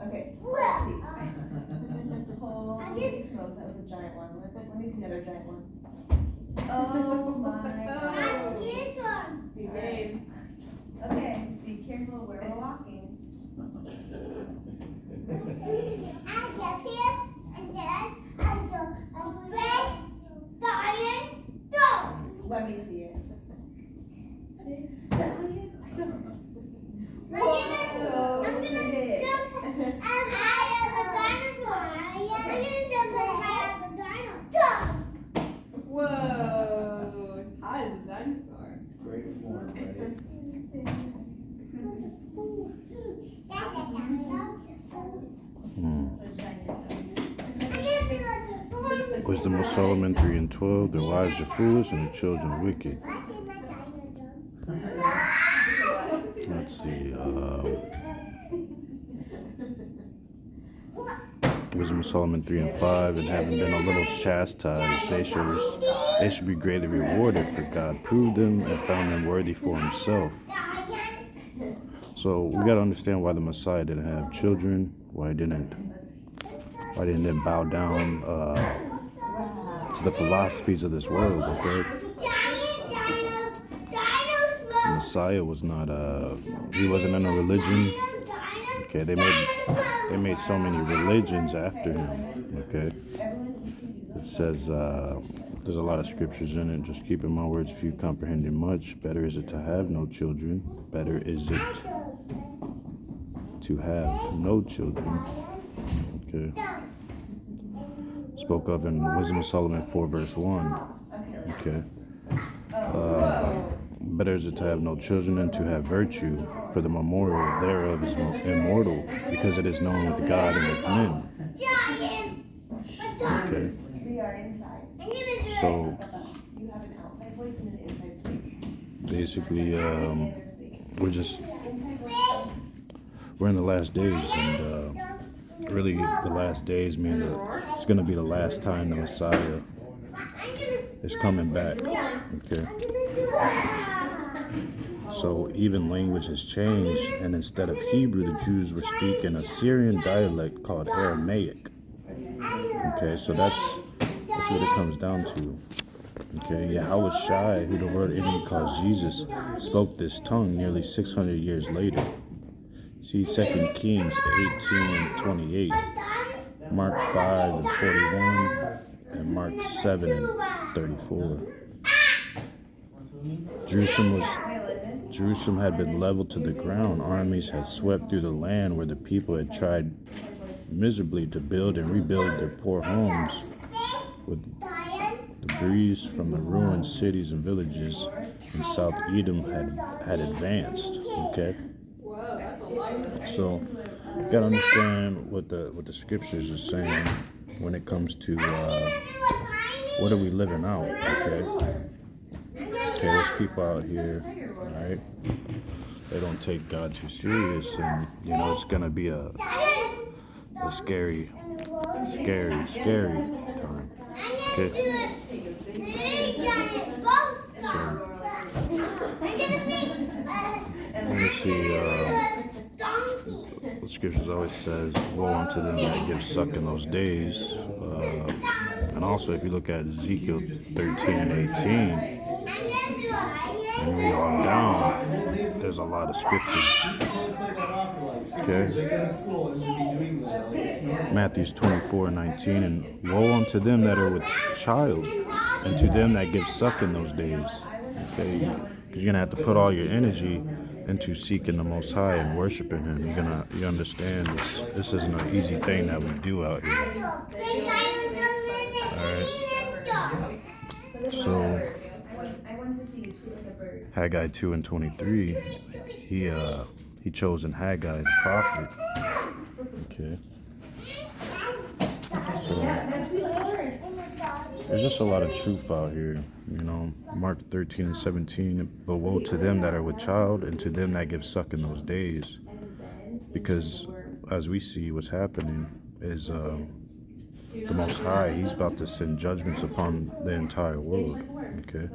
Okay, let's see. Holy smokes, that was a giant one. Let me see another giant one. Oh my god. This one. Be brave. Okay, be careful where we're walking. I get here and then I go a red diamond dog. Let me see it. I'm gonna jump as high as a dinosaur. I'm gonna jump as high as a dinosaur. Whoa, as high as a dinosaur. Great form, buddy. That's a dinosaur. Wisdom of Solomon 3 and 12. Their wives are foolish and their children wicked. Let's see. Wisdom of Solomon 3 and 5. And having been a little chastised, they should be greatly rewarded, for God proved them and found them worthy for himself. So we got to understand why the Messiah didn't have children, why he didn't bow down to the philosophies of this world. Okay, the Messiah was not he wasn't in a religion. Okay, they made so many religions after him. Okay, it says there's a lot of scriptures in it. Just keeping my words few, comprehending much. Better is it to have no children. Better is it to have no children. Okay. Spoke of in Wisdom of Solomon 4 verse 1. Okay. Better is it to have no children than to have virtue, for the memorial thereof is immortal, because it is known with God and with men. Okay. We are inside. So You have an outside voice and an inside space. basically, we're in the last days, and really the last days mean that it's going to be the last time the Messiah is coming back. Okay. So even language has changed, and instead of Hebrew, the Jews were speaking a Syrian dialect called Aramaic. Okay, so that's what it comes down to. Okay, Yahweh Shai, who the word Indian calls Jesus, spoke this tongue nearly 600 years later. See 2 Kings 18 and 28, Mark 5 and 41, and Mark 7 and 34. Jerusalem had been leveled to the ground. Armies had swept through the land where the people had tried miserably to build and rebuild their poor homes with debris from the ruined cities and villages in South Edom had advanced. Okay, so you gotta understand what the scriptures are saying when it comes to what are we living out. Okay, there's people out here, all right, they don't take God too serious, and it's gonna be a scary time. Okay. Let me see. The scriptures always says, "Woe unto them that give suck in those days." And also, if you look at Ezekiel 13 and 18, and read on down, there's a lot of scriptures. Okay. Matthew 24 and 19, and woe unto them that are with child, and to them that give suck in those days. Okay, because you're gonna have to put all your energy into seeking the Most High and worshiping Him. You understand this isn't an easy thing that we do out here. Alright. So Haggai 2 and 23, he chose in Haggai the prophet. Okay. So there's just a lot of truth out here. Mark 13 and 17, but woe to them that are with child and to them that give suck in those days. Because as we see, what's happening is the Most High, He's about to send judgments upon the entire world. Okay.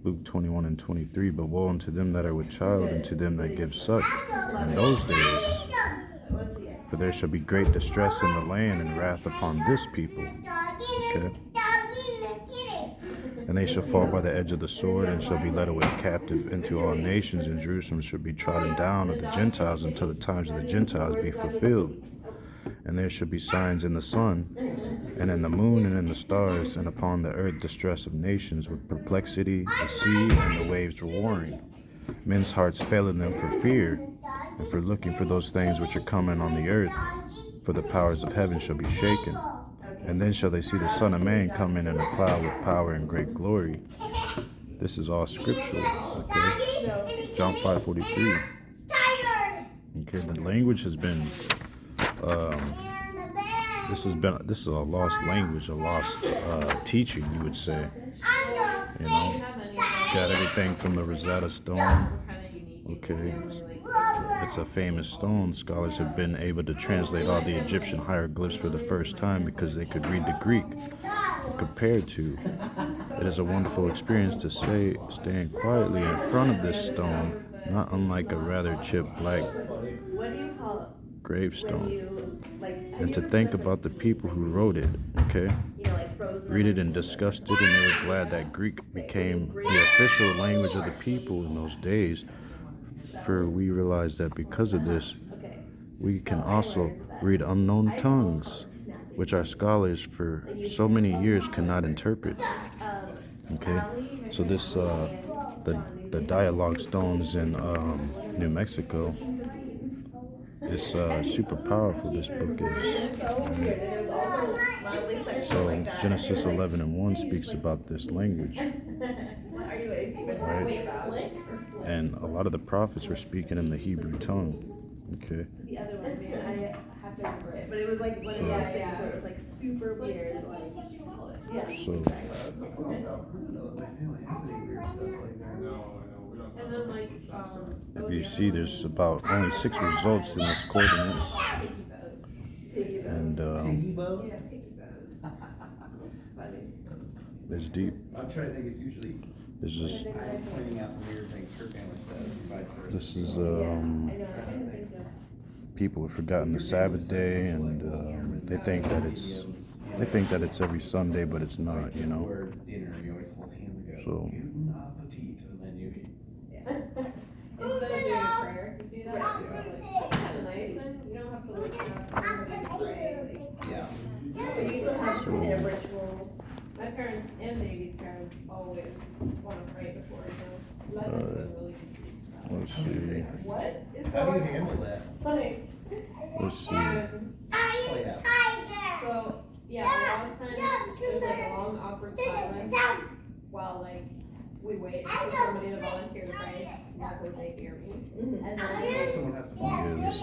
Luke 21 and 23, but woe unto them that are with child and to them that give suck in those days. For there shall be great distress in the land and wrath upon this people. Okay. And they shall fall by the edge of the sword and shall be led away captive into all nations, and Jerusalem shall be trodden down of the Gentiles until the times of the Gentiles be fulfilled. And there shall be signs in the sun, and in the moon, and in the stars, and upon the earth distress of nations, with perplexity, the sea and the waves warring. Men's hearts failing them for fear, and for looking for those things which are coming on the earth, for the powers of heaven shall be shaken. And then shall they see the Son of Man come in a cloud with power and great glory. This is all scriptural. Okay? John 5:43. Okay, the language has been this is a lost language, a lost teaching, you would say. You know, got everything from the Rosetta Stone. Okay, it's a famous stone. Scholars have been able to translate all the Egyptian hieroglyphs for the first time because they could read the Greek. Compared to, it is a wonderful experience to stand quietly in front of this stone, not unlike a rather chipped black gravestone, and to think about the people who wrote it. Okay, read it and discussed it, and they were glad that Greek became the official language of the people in those days. For we realize that because of this, we can also read unknown tongues, which our scholars for so many years cannot interpret. Okay, so this the dialogue stones in New Mexico is super powerful. This book is. So Genesis 11:1 speaks about this language. Right? And a lot of the prophets were speaking in the Hebrew tongue. Okay. The other one, man, I have to remember it, but it was like one of those things where it was like super weird. Yeah. So. And then like, If you see, there's about only 6 results in this coordinate, and it's deep. I'm trying to think. It's usually. It's just. Pointing out weird things her family says, vice versa. This is people have forgotten the Sabbath day, and they think that it's every Sunday, but it's not. You know. Dinner, you always hold hands and go. So. Bon appetit, and then you eat. instead of doing a prayer, you do that. It's like, that's kind of nice. Then you don't have to look up and pray. Yeah. Like, we still have some ritual. My parents and Davey's parents always want to pray before it goes. That makes them really confused. Let's see. What is How do you going handle on? that? Like, Let's see. Oh, yeah. so yeah, a lot of times there's like a long awkward silence while like we wait for somebody to volunteer to pray. Luckily they hear me. And then Someone has to.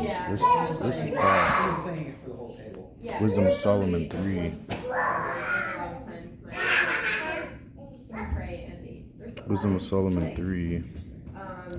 Yeah, this is I'm powerful. saying it for the whole table. yeah. Wisdom of Solomon 3 A lot of times my can pray and eat. There's a Wisdom lot. of Solomon 3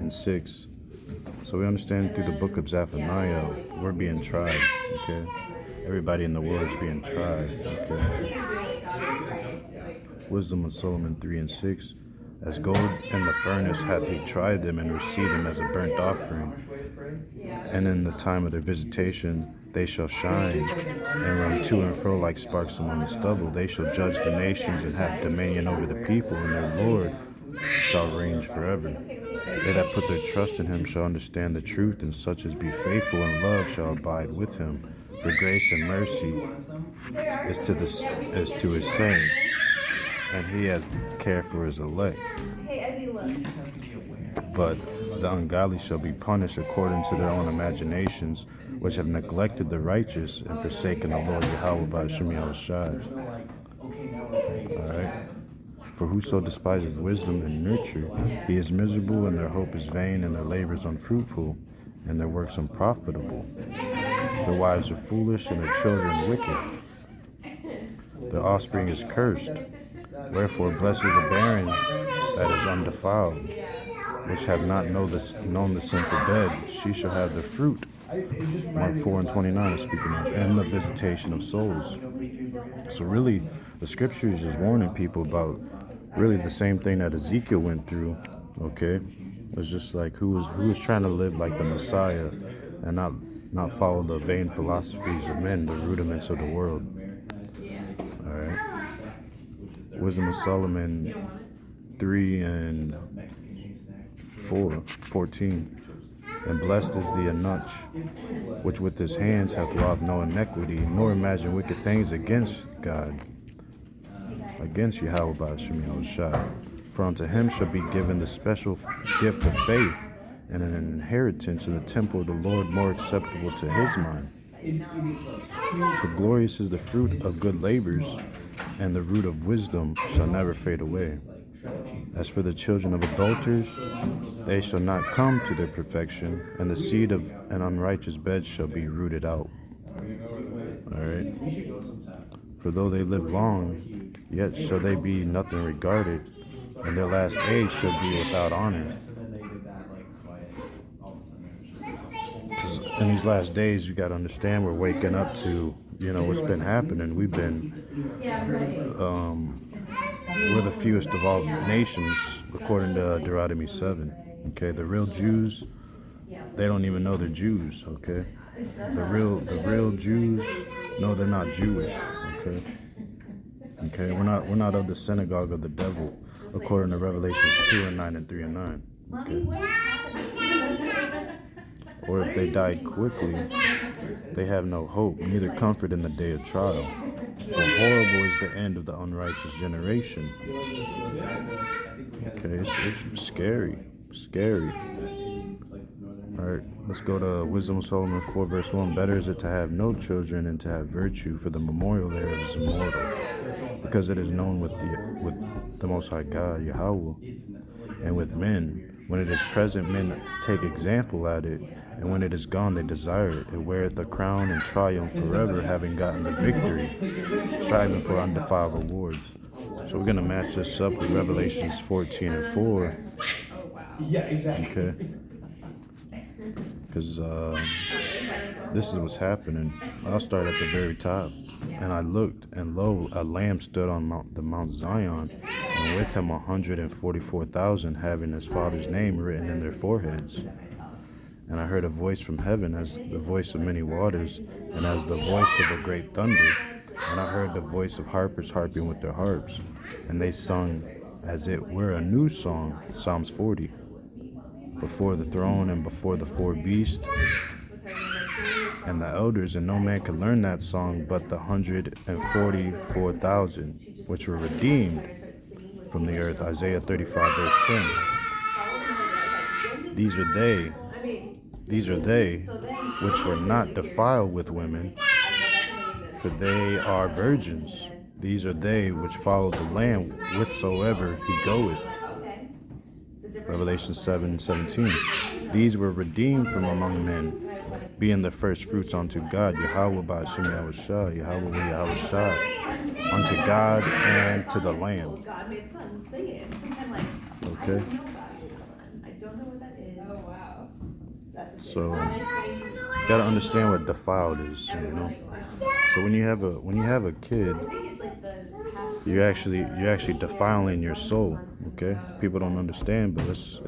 and 6. So we understand through the book of Zephaniah, we're being tried. Okay, everybody in the world is being tried. Okay. Wisdom of Solomon 3 and 6. As gold in the furnace hath he tried them and received them as a burnt offering. And in the time of their visitation they shall shine and run to and fro like sparks among the stubble. They shall judge the nations and have dominion over the people, and their Lord shall reign forever. They that put their trust in him shall understand the truth, and such as be faithful in love shall abide with him. For grace and mercy is to his saints, and he hath care for his elect. Hey, Ezzy, look. But the ungodly shall be punished according to their own imaginations, which have neglected the righteous and forsaken the Lord Yahweh by Hashem Yahushai. Alright? For whoso despises wisdom and nurture, he is miserable, and their hope is vain, and their labor is unfruitful, and their works unprofitable. Their wives are foolish, and their children wicked. Their offspring is cursed. Wherefore blessed is the barren that is undefiled, which have not known the sinful bed. She shall have the fruit. Mark 4 and 29 is speaking of, and the visitation of souls. So really, the scriptures is warning people about really the same thing that Ezekiel went through. Okay, it's just like who was trying to live like the Messiah and not not follow the vain philosophies of men, the rudiments of the world. All right. Wisdom of Solomon 3:14. And blessed is the Anuch, which with his hands hath wrought no iniquity, nor imagine wicked things against God, against Yahweh Ba'ashem Yahushua. For unto him shall be given the special gift of faith, and an inheritance in the temple of the Lord more acceptable to his mind. For glorious is the fruit of good labors, and the root of wisdom shall never fade away. As for the children of adulterers, they shall not come to their perfection, and the seed of an unrighteous bed shall be rooted out. All right. For though they live long, yet shall they be nothing regarded, and their last age shall be without honor. 'Cause in these last days, you got to understand, we're waking up to, what's been happening. We've been, we're the fewest of all nations, according to Deuteronomy 7. Okay, the real Jews, they don't even know they're Jews. Okay, the real Jews, no, they're not Jewish. Okay, we're not of the synagogue of the devil, according to Revelations 2:9 and 3:9. Okay. Or if they die quickly, they have no hope, neither comfort in the day of trial. For horrible is the end of the unrighteous generation. Okay, it's scary. Alright, let's go to Wisdom of Solomon 4:1. Better is it to have no children than to have virtue, for the memorial thereof is immortal. Because it is known with the Most High God, Yahweh, and with men. When it is present, men take example at it, and when it is gone, they desire it. It weareth a crown and triumph forever, having gotten the victory, striving for undefiled rewards. So we're going to match this up with Revelations 14:4. Yeah, exactly. Okay. Because this is what's happening. I'll start at the very top. And I looked, and lo, a lamb stood on Mount Zion, and with him 144,000, having his Father's name written in their foreheads. And I heard a voice from heaven as the voice of many waters, and as the voice of a great thunder. And I heard the voice of harpers harping with their harps, and they sung as it were a new song, Psalms 40, before the throne and before the four beasts and the elders, and no man could learn that song but the 144,000 which were redeemed from the earth. Isaiah 35:10. These are they which were not defiled with women, for they are virgins. These are they which follow the Lamb whithersoever he goeth. Revelation 7:17. These were redeemed from among men, being the first fruits unto God, Yahweh Ba'ashem Yahushua, Yahushua, unto God and to the Lamb. Okay? Oh wow. So you gotta understand what defiled is, So when you have a kid, you're actually defiling your soul. Okay? People don't understand, but it's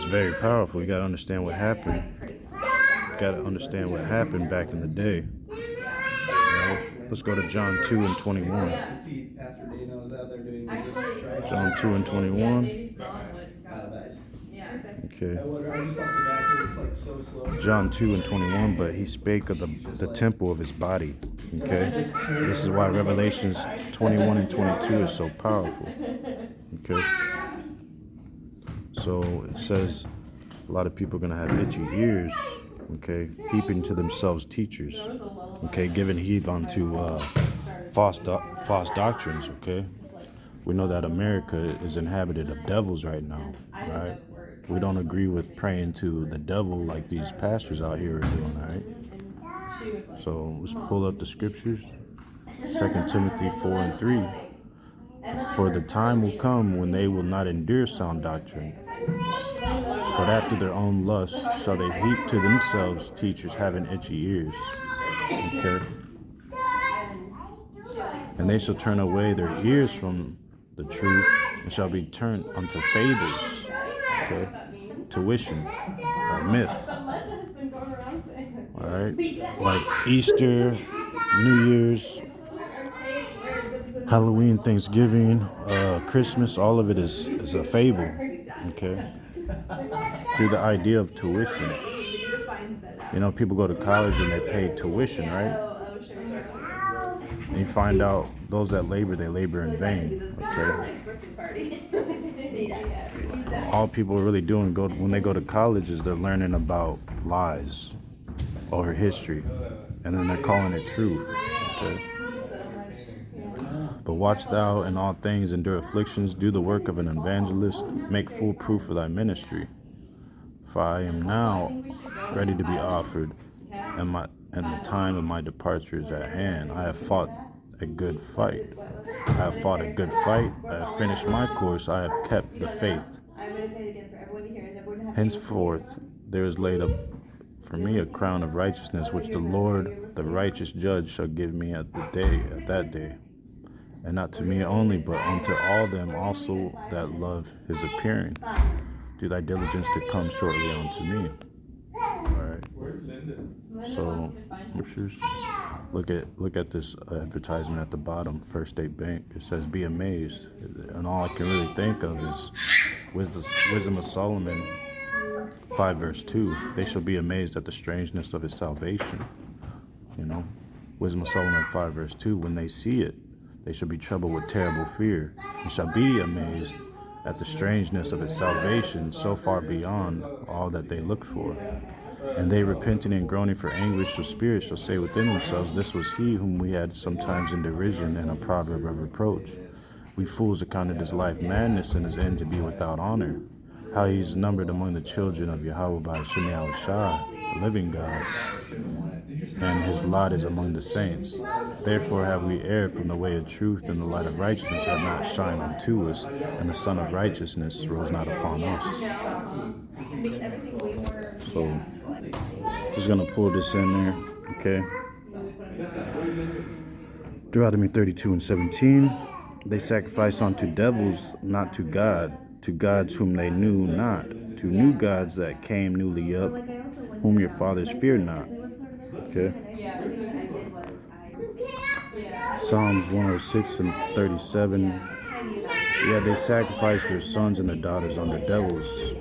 very powerful. You gotta understand what happened. You gotta understand what happened back in the day. Right? Let's go to John 2:21. See, Pastor Dana was out there doing John 2:21. Okay. John 2:21. But he spake of the temple of his body. Okay. This is why Revelations 21 and 22 is so powerful. Okay. So it says a lot of people are gonna have itchy ears. Okay, heaping to themselves teachers. Okay, giving heed unto false doctrines. Okay, we know that America is inhabited of devils right now. Right? We don't agree with praying to the devil like these pastors out here are doing. All right. So let's pull up the scriptures. 2 Timothy 4:3. For the time will come when they will not endure sound doctrine, but after their own lusts shall they heap to themselves teachers having itchy ears. Okay? And they shall turn away their ears from the truth and shall be turned unto fables. Okay? tuition, a myth. Samantha has been going around saying. All right, like Easter, New Year's, Halloween, Thanksgiving, Christmas, all of it is a fable. Okay, through the idea of tuition. You know, people go to college and they pay tuition, right? And you find out those that labor, they labor in vain. Okay. All people are really doing when they go to college is they're learning about lies or history, and then they're calling it truth. Okay. But watch thou in all things endure afflictions, do the work of an evangelist, make full proof of thy ministry. For I am now ready to be offered, and the time of my departure is at hand. I have fought a good fight. I have fought a good fight. I have finished my course. I have kept the faith. Henceforth there is laid up for me a crown of righteousness, which the Lord, the righteous judge, shall give me at that day. And not to me only, but unto all them also that love his appearing. Do thy diligence to come shortly unto me. Alright. So, scriptures. Look at this advertisement at the bottom, First State Bank. It says, be amazed. And all I can really think of is Wisdom of Solomon 5 verse 2. They shall be amazed at the strangeness of his salvation. You know, Wisdom of Solomon 5 verse 2. When they see it, they shall be troubled with terrible fear, and shall be amazed at the strangeness of its salvation, so far beyond all that they looked for. And they, repenting and groaning for anguish of spirit, shall say within themselves, this was he whom we had sometimes in derision and a proverb of reproach. We fools accounted his life madness and his end to be without honor. How he is numbered among the children of Yahweh by Hashem Yahushua, the living God, and his lot is among the saints. Therefore have we erred from the way of truth, and the light of righteousness hath not shined unto us, and the sun of righteousness rose not upon us. So, just gonna pull this in there, okay? Deuteronomy 32:17. They sacrificed unto devils, not to God, to gods whom they knew not, to new gods that came newly up, whom your fathers feared not. Okay. Psalms 106:37. Yeah, they sacrificed their sons and their daughters unto devils.